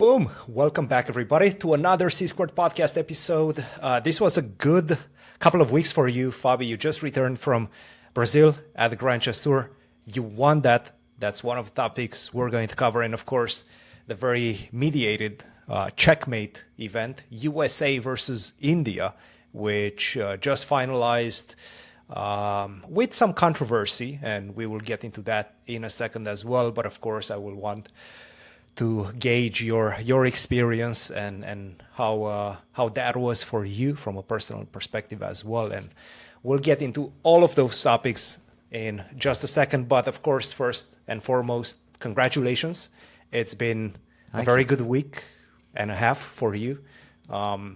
Boom! Welcome back, everybody, to another C Squared podcast episode. This was a good couple of weeks for you, Fabi. You just returned from Brazil at the Grand Chess Tour. You won that. That's one of the topics we're going to cover. And of course, the very mediated checkmate event, USA versus India, which just finalized with some controversy. And we will get into that in a second as well. But of course, I will want to gauge your experience and how that was for you from a personal perspective as well. And we'll get into all of those topics in just a second. But of course, first and foremost, congratulations. It's been a very good week and a half for you.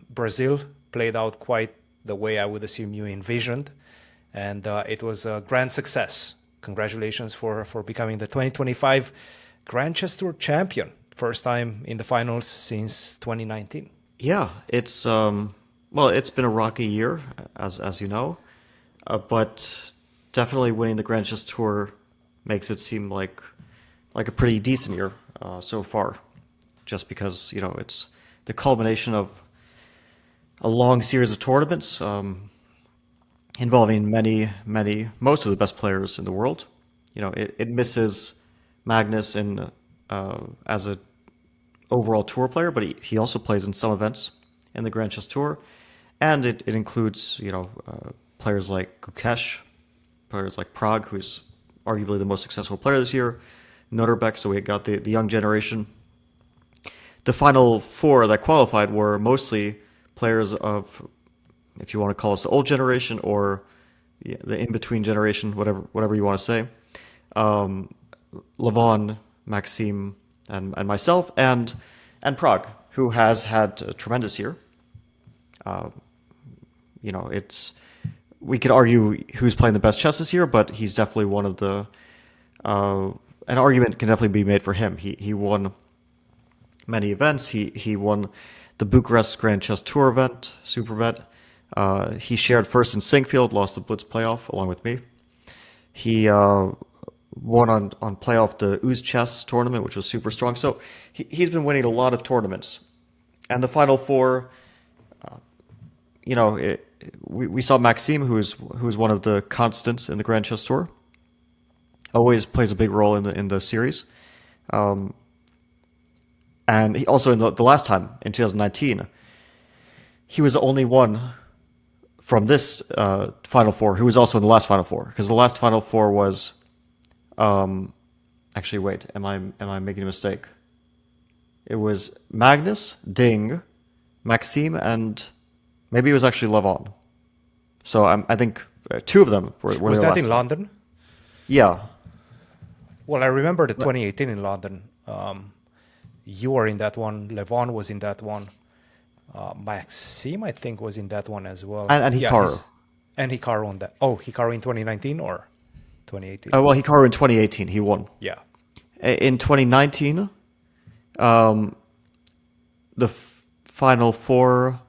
Brazil played out quite the way I would assume you envisioned. And it was a grand success. Congratulations for becoming the 2025 Grand Chess Tour champion. First time in the finals since 2019. Yeah, it's been a rocky year, as you know, but definitely winning the Grand Chess Tour makes it seem like a pretty decent year so far. Just because it's the culmination of a long series of tournaments involving most of the best players in the world. It misses Magnus as a overall tour player, but he also plays in some events in the Grand Chess Tour, and it includes players like Gukesh, players like Prague, who's arguably the most successful player this year, Noterbeck. So we got the young generation. The final four that qualified were mostly players of, if you want to call us the old generation or the in-between generation, whatever you want to say. Levon, Maxime, and myself, and Prague, who has had a tremendous year. We could argue who's playing the best chess this year, but he's definitely one of the. An argument can definitely be made for him. He won many events. He won the Bucharest Grand Chess Tour event, Superbet. He shared first in Sinkfield, lost the Blitz playoff along with me. He won on playoff the Uz Chess tournament, which was super strong. So he's been winning a lot of tournaments. And the final four, we saw Maxime, who's one of the constants in the Grand Chess Tour. Always plays a big role in the series. And he also in the last time, in 2019, he was the only one from this Final Four who was also in the last Final Four. Because the last Final Four was... actually, wait. Am I making a mistake? It was Magnus, Ding, Maxime, and maybe it was actually Levon. So I think two of them were Was there that last in time. London? Yeah. Well, I remember the 2018 in London. You were in that one. Levon was in that one. Maxime, I think, was in that one as well. And Hikaru. And Hikaru on that. Oh, Hikaru in 2019 or 2018? Well, Hikaru in 2018, he won. Yeah. In 2019, the Final Four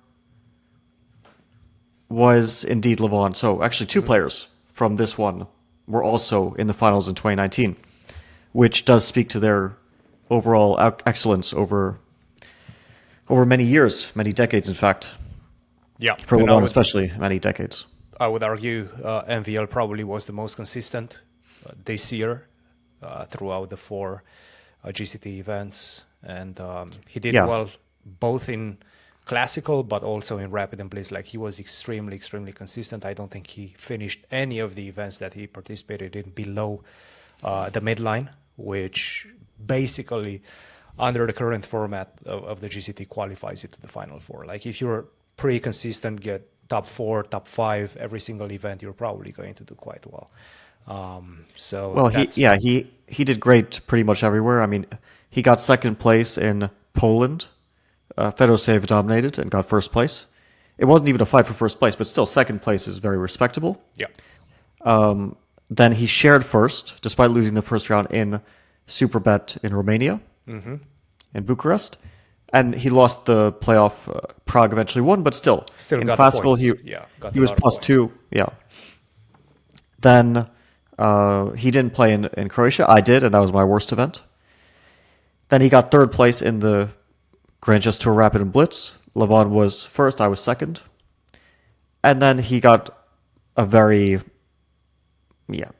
was indeed Levon. So actually two players from this one were also in the finals in 2019, which does speak to their overall excellence over many years, many decades, in fact. Yeah. For Levon especially, many decades. I would argue MVL probably was the most consistent this year throughout the four GCT events. And he did well both in classical, but also in rapid and blitz. Like, he was extremely, extremely consistent. I don't think he finished any of the events that he participated in below the midline, which basically, under the current format of the GCT, qualifies you to the Final Four. Like, if you're pretty consistent, get top 4, top 5 every single event, you're probably going to do quite well. He did great pretty much everywhere. I mean, he got second place in Poland. Fedoseev dominated and got first place. It wasn't even a fight for first place, but still, second place is very respectable. Yeah. Then he shared first, despite losing the first round in Superbet in Romania, in Bucharest. And he lost the playoff. Prague eventually won, but still in got classical, the points. he was +2. Yeah. Then he didn't play in Croatia. I did, and that was my worst event. Then he got third place in the Grand Chess Tour Rapid and Blitz. Levon was first, I was second. And then he got a very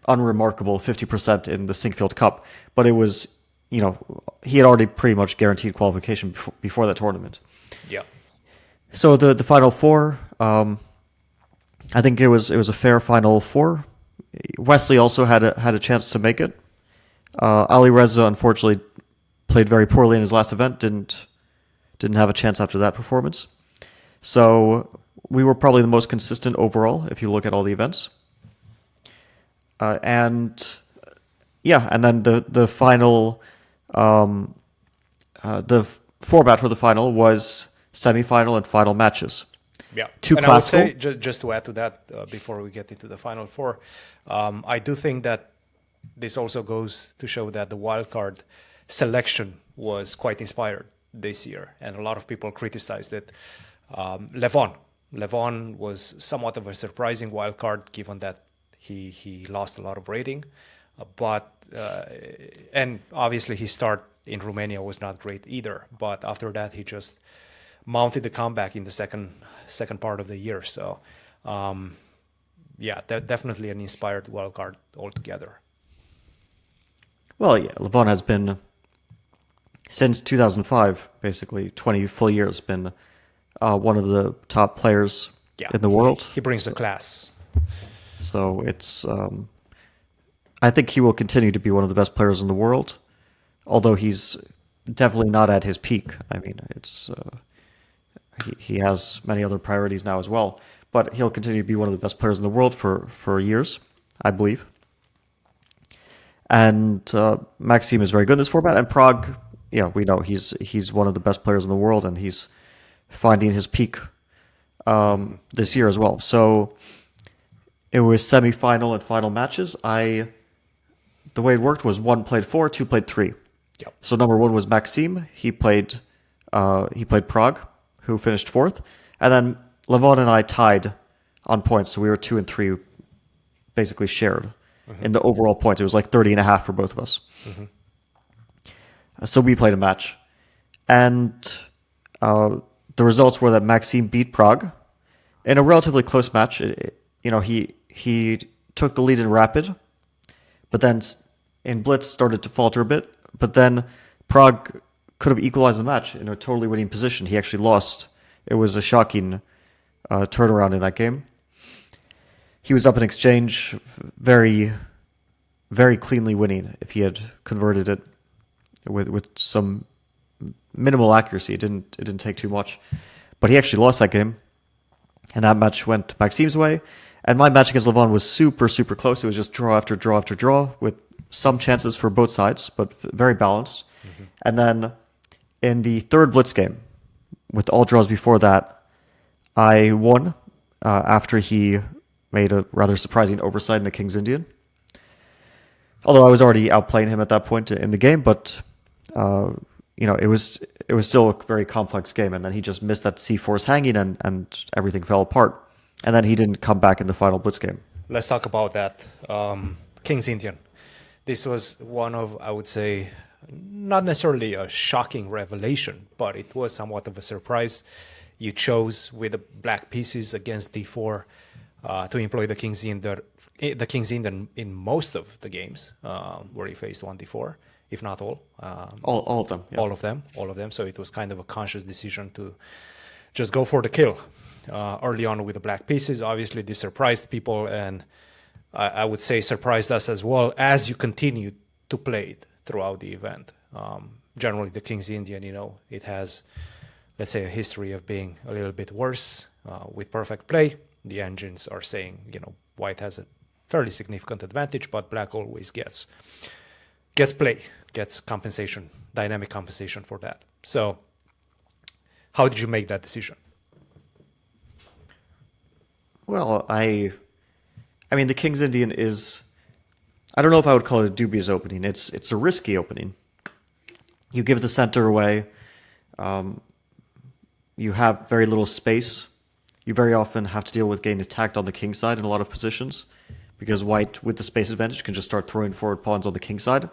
unremarkable 50% in the Sinkfield Cup. But it was, he had already pretty much guaranteed qualification before that tournament. Yeah. So the Final Four, I think it was a fair Final Four. Wesley also had a chance to make it. Ali Reza, unfortunately, played very poorly in his last event, didn't have a chance after that performance. So we were probably the most consistent overall if you look at all the events. And then the final, the format for the final was semifinal and final matches. Yeah. Two and classical. I would say, just to add to that, before we get into the Final Four, I do think that this also goes to show that the wildcard selection was quite inspired this year, and a lot of people criticized it. Levon was somewhat of a surprising wildcard, given that he lost a lot of rating, and obviously his start in Romania was not great either. But after that, he just mounted the comeback in the second part of the year. So, definitely an inspired wildcard altogether. Well, yeah, Levon has been, since 2005, basically 20 full years, been one of the top players in the world. He brings the class. So it's, I think he will continue to be one of the best players in the world, although he's definitely not at his peak. I mean, it's he has many other priorities now as well, but he'll continue to be one of the best players in the world for years, I believe. And Maxime is very good in this format, and Prague, we know he's one of the best players in the world, and he's finding his peak this year as well. So it was semi-final and final matches. The way it worked was 1 played 4, 2 played 3. Yep. So number 1 was Maxime. He played Prague, who finished 4th, and then Levon and I tied on points. So we were 2 and 3, basically shared in the overall points. It was like 30.5 for both of us. So we played a match, and the results were that Maxime beat Prague in a relatively close match. He took the lead in rapid, but then in blitz started to falter a bit. But then Prague could have equalized the match in a totally winning position. He actually lost. It was a shocking turnaround in that game. He was up in exchange, very, very cleanly winning if he had converted it with some minimal accuracy. It didn't take too much, but he actually lost that game, and that match went Maxime's way. And my match against Levon was super, super close. It was just draw after draw after draw with some chances for both sides, but very balanced. And then in the third blitz game, with all draws before that, I won after he made a rather surprising oversight in a King's Indian. Although I was already outplaying him at that point in the game, but it was still a very complex game. And then he just missed that C4's hanging, and everything fell apart. And then he didn't come back in the final blitz game. Let's talk about that. King's Indian. This was one of, I would say, not necessarily a shocking revelation, but it was somewhat of a surprise. You chose with the black pieces against d4 to employ the King's Indian in most of the games where he faced 1d4, if not all. All of them. Yeah. All of them. So it was kind of a conscious decision to just go for the kill early on with the black pieces. Obviously, this surprised people, and I would say surprised us as well as you continued to play it throughout the event. Generally, the King's Indian, it has, let's say, a history of being a little bit worse with perfect play. The engines are saying, white has a fairly significant advantage, but black always gets play, gets compensation, dynamic compensation for that. So how did you make that decision? Well, I mean, the King's Indian is, I don't know if I would call it a dubious opening. It's a risky opening. You give the center away. You have very little space. You very often have to deal with getting attacked on the king side in a lot of positions, because white, with the space advantage, can just start throwing forward pawns on the king side.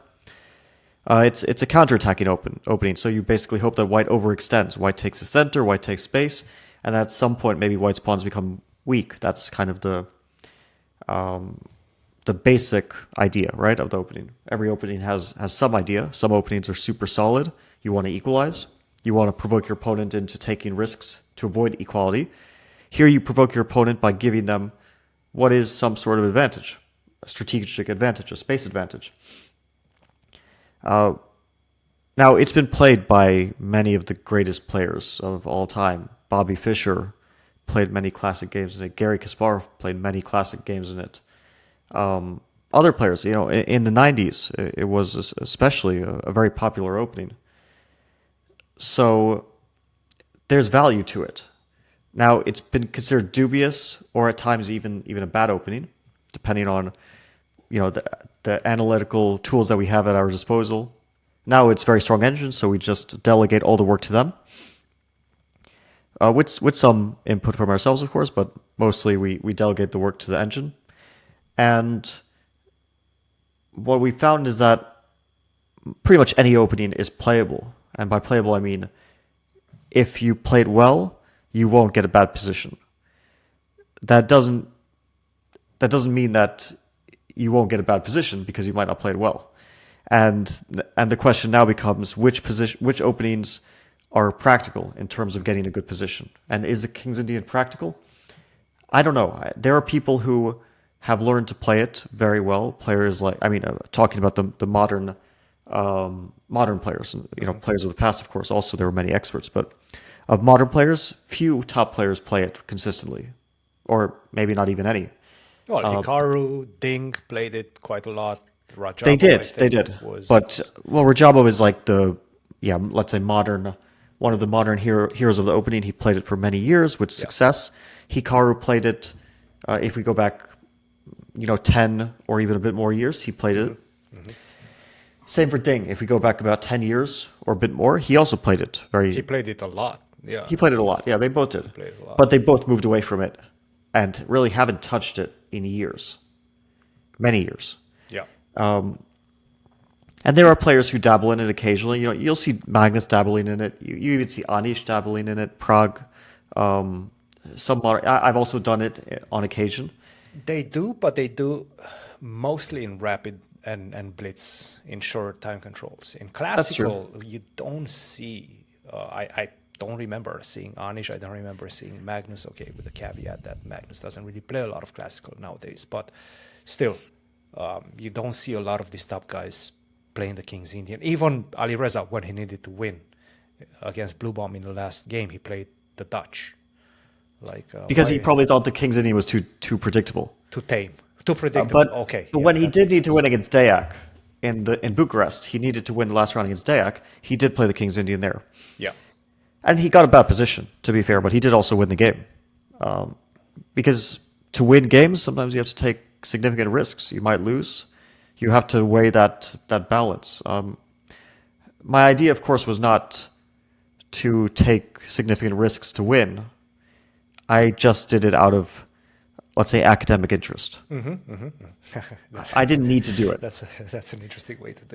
It's a counterattacking opening. So you basically hope that white overextends. White takes the center, white takes space, and at some point maybe white's pawns become weak. That's kind of the basic idea, right, of the opening. Every opening has some idea. Some openings are super solid. You want to equalize. You want to provoke your opponent into taking risks to avoid equality. Here you provoke your opponent by giving them what is some sort of advantage, a strategic advantage, a space advantage. Now, it's been played by many of the greatest players of all time. Bobby Fischer played many classic games in it. Garry Kasparov played many classic games in it. Other players, in the 90s, it was especially a very popular opening. So there's value to it. Now, it's been considered dubious or at times even a bad opening, depending on the analytical tools that we have at our disposal. Now it's very strong engines, so we just delegate all the work to them. With some input from ourselves, of course, but mostly we delegate the work to the engine. And what we found is that pretty much any opening is playable. And by playable, I mean if you play it well, you won't get a bad position. That doesn't mean that you won't get a bad position because you might not play it well. And the question now becomes which openings are practical in terms of getting a good position. And is the King's Indian practical? I don't know. There are people who have learned to play it very well. Players like, talking about the modern players, players of the past, of course. Also, there were many experts, but of modern players, few top players play it consistently, or maybe not even any. Well, Hikaru, Ding played it quite a lot. Rajabov, They did. But Rajabov is like let's say one of the modern heroes of the opening. He played it for many years with success. Hikaru played it. If we go back, 10 or even a bit more years, he played it. Mm-hmm. Same for Ding. If we go back about 10 years or a bit more, he also played it. He played it a lot. Yeah. He played it a lot. Yeah, they both did. But they both moved away from it and really haven't touched it in years. Many years. Yeah. And there are players who dabble in it occasionally. You'll see Magnus dabbling in it. You even see Anish dabbling in it. Prague. I've also done it on occasion. They do, but they do mostly in rapid and blitz in short time controls. In classical, you don't see. I don't remember seeing Anish. I don't remember seeing Magnus. Okay, with the caveat that Magnus doesn't really play a lot of classical nowadays, but still, you don't see a lot of these top guys playing the King's Indian. Even Ali Reza, when he needed to win against Blue Bomb in the last game, he played the Dutch. Because he probably thought the King's Indian was too predictable, too tame, too predictable. But when he did need to win against Dayak in Bucharest, he needed to win the last round against Dayak. He did play the King's Indian there. Yeah, and he got a bad position, to be fair, but he did also win the game. Because to win games, sometimes you have to take significant risks. You might lose. You have to weigh that balance. My idea, of course, was not to take significant risks to win. I just did it out of, let's say, academic interest. I didn't need to do it. That's an interesting way to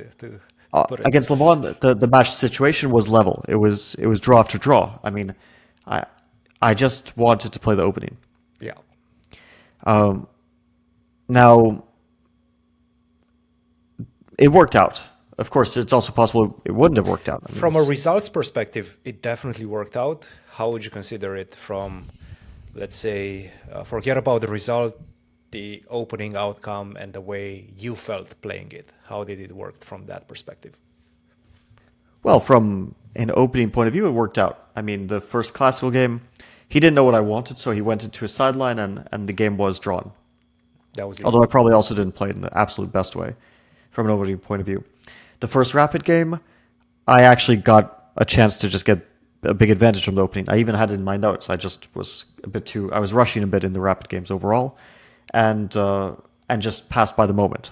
put it. Against Le Mans, the match situation was level. It was draw after draw. I just wanted to play the opening. Yeah. Now, it worked out. Of course, it's also possible it wouldn't have worked out. From a results perspective, it definitely worked out. How would you consider it from, let's say, forget about the result, the opening outcome, and the way you felt playing it? How did it work from that perspective? Well, from an opening point of view, it worked out. The first classical game, he didn't know what I wanted, so he went into a sideline, and the game was drawn. That was it. Although I probably also didn't play it in the absolute best way from an opening point of view. The first rapid game, I actually got a chance to just get a big advantage from the opening. I even had it in my notes. I just was I was rushing a bit in the rapid games overall, and just passed by the moment.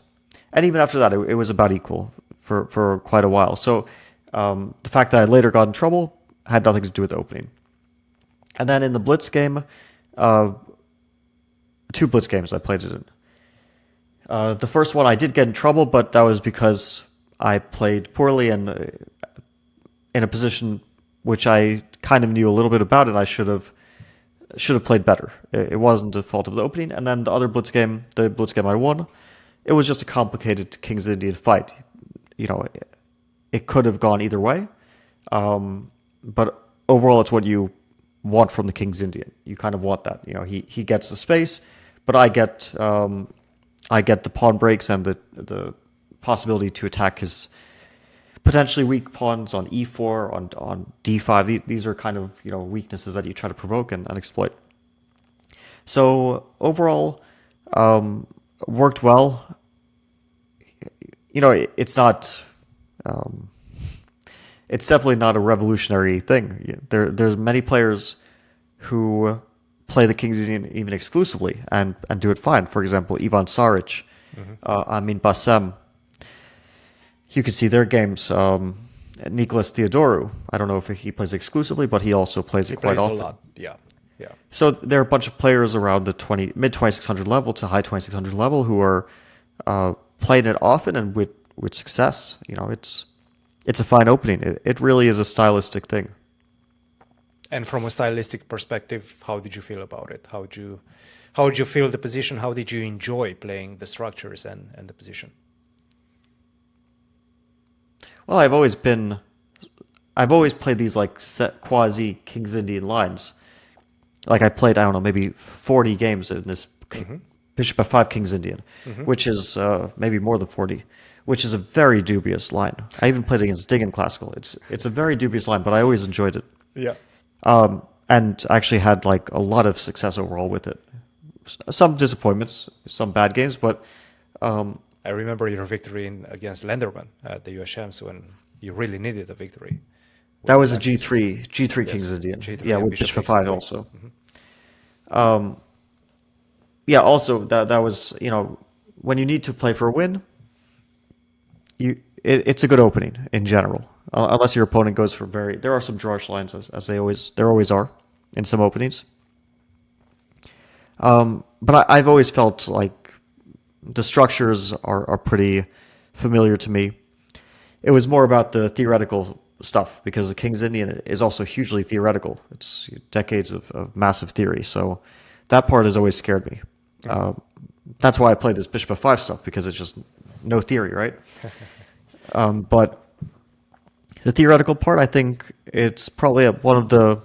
And even after that, it was about equal for quite a while. So the fact that I later got in trouble had nothing to do with the opening. And then in the blitz game, 2 blitz games I played it in. The first one I did get in trouble, but that was because I played poorly and in a position which I kind of knew a little bit about, and I should have played better. It wasn't the fault of the opening. And then the other blitz game, the blitz game I won, it was just a complicated King's Indian fight. You know, it could have gone either way, but overall, it's what you want from the King's Indian. You kind of want that. You know, he gets the space, but I get the pawn breaks and the possibility to attack his potentially weak pawns on e4, on d5. These are kind of, you know, weaknesses that you try to provoke and exploit. So overall, worked well. You know, it's not. It's definitely not a revolutionary thing. There's many players who play the King's Indian even exclusively and do it fine. For example, Ivan Saric, Amin Bassem. You can see their games. Nicholas Theodoru, I don't know if he plays exclusively, but he also plays it quite often. A lot. Yeah, yeah. So there are a bunch of players around the mid 2600 level to high 2600 level who are playing it often and with success. You know, it's a fine opening. It really is a stylistic thing. And from a stylistic perspective, how did you feel about it? How would you feel the position? How did you enjoy playing the structures and the position? Well, I've always played these like set quasi King's Indian lines. Like I played, I don't know, maybe 40 games in this Bishop f5 King's Indian, which is maybe more than 40, which is a very dubious line. I even played against Ding in Classical. It's a very dubious line, but I always enjoyed it. Yeah. And actually had like a lot of success overall with it. Some disappointments, some bad games, but I remember your victory against Lenderman at the US Champs when you really needed a victory. That was a G3 King's Indian. G3 yeah, with Bishop Bishop f5 also. Yeah, also that was, you know, when you need to play for a win, it's a good opening in general. Unless your opponent goes for there are some drawish lines as there always are in some openings. But I've always felt like the structures are pretty familiar to me. It was more about the theoretical stuff because the King's Indian is also hugely theoretical. It's decades of massive theory. So that part has always scared me. That's why I played this Bishop f5 stuff, because it's just no theory, right? But the theoretical part, I think it's probably one of the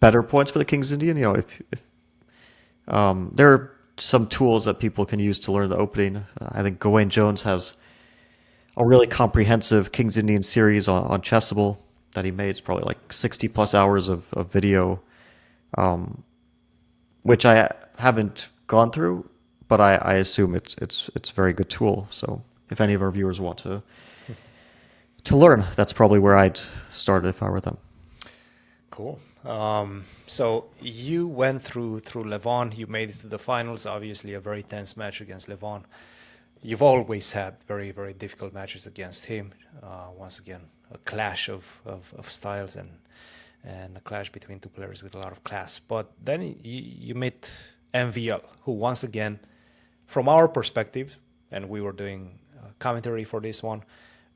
better points for the King's Indian. You know, if there are some tools that people can use to learn the opening. I think Gawain Jones has a really comprehensive King's Indian series on Chessable that he made. It's probably like 60 plus hours of video, which I haven't gone through, but I assume it's a very good tool. So if any of our viewers want to learn, that's probably where I'd start if I were them. Cool. So you went through Levon, you made it to the finals, obviously a very tense match against Levon. You've always had very, very difficult matches against him. Once again, a clash of styles and a clash between two players with a lot of class. But then you meet MVL, who once again, from our perspective, and we were doing commentary for this one,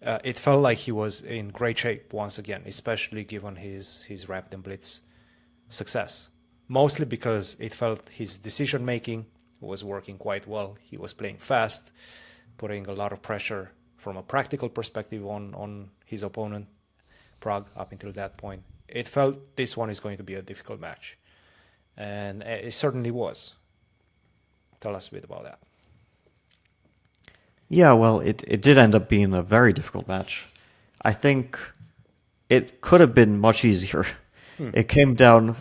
it felt like he was in great shape once again, especially given his rapid and blitz success. Mostly because it felt his decision-making was working quite well. He was playing fast, putting a lot of pressure from a practical perspective on his opponent, Prague, up until that point. It felt this one is going to be a difficult match. And it certainly was. Tell us a bit about that. Yeah, well, it did end up being a very difficult match. I think it could have been much easier. It came down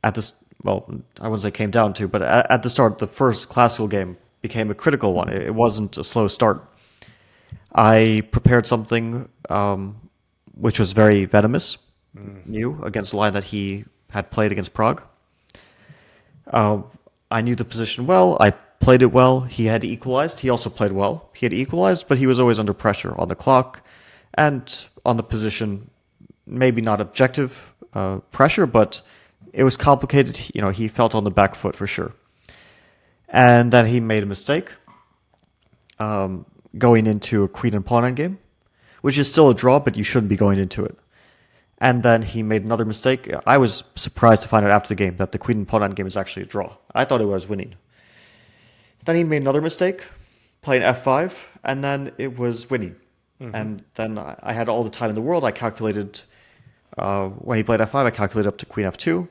at this, well, I wouldn't say came down to, but at the start, the first classical game became a critical one. It wasn't a slow start. I prepared something which was very venomous, new, against a line that he had played against Prague. I knew the position well. I played it well. He had equalized. He also played well. He had equalized, but he was always under pressure on the clock and on the position. Maybe not objective pressure, but it was complicated. You know, he felt on the back foot for sure. And then he made a mistake going into a queen and pawn endgame. which is still a draw, but you shouldn't be going into it. And then he made another mistake. I was surprised to find out after the game that the queen and pawn endgame is actually a draw. I thought it was winning. Then he made another mistake, playing f5, and then it was winning. And then I had all the time in the world. I calculated, when he played f5, I calculated up to queen f2.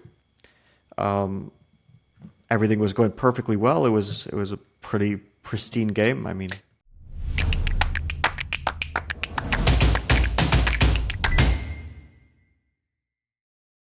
Everything was going perfectly well. It was a pretty pristine game. I mean,